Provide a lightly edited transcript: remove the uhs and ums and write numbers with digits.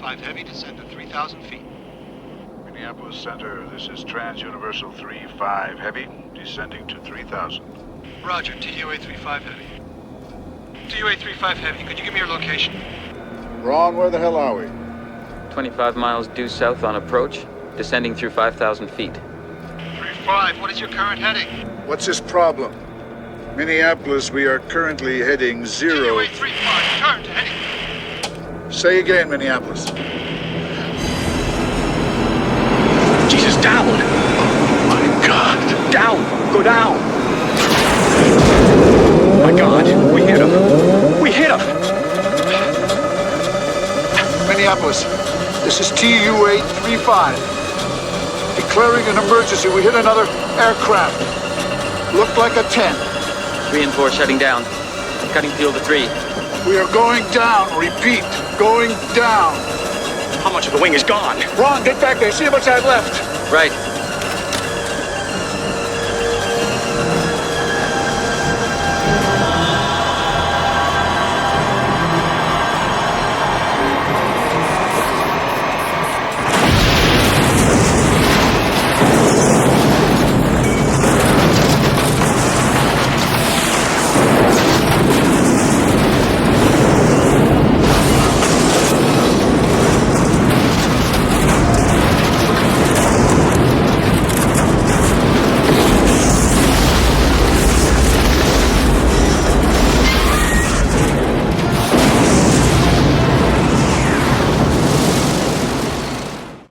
3-5 heavy, descend to 3,000 feet. Minneapolis Center, this is Trans-Universal 3-5 Heavy, descending to 3,000. Roger, TUA 3-5 heavy. TUA 3-5 heavy, could you give me your location? Ron, where the hell are we? 25 miles due south on approach, descending through 5,000 feet. 3-5, what is your current heading? What's his problem? Minneapolis, we are currently heading 0... TUA 3-5, turn to heading. Say again, Minneapolis. Jesus, down! Oh my God! Down! Go down! Oh my God, we hit him! We hit him! Minneapolis, this is TUA 3-5. Declaring an emergency, we hit another aircraft. Looked like a 10. 3 and 4 shutting down. Cutting fuel to 3. We are going down, repeat, going down. How much of the wing is gone? Ron, get back there, see how much I have left. Right.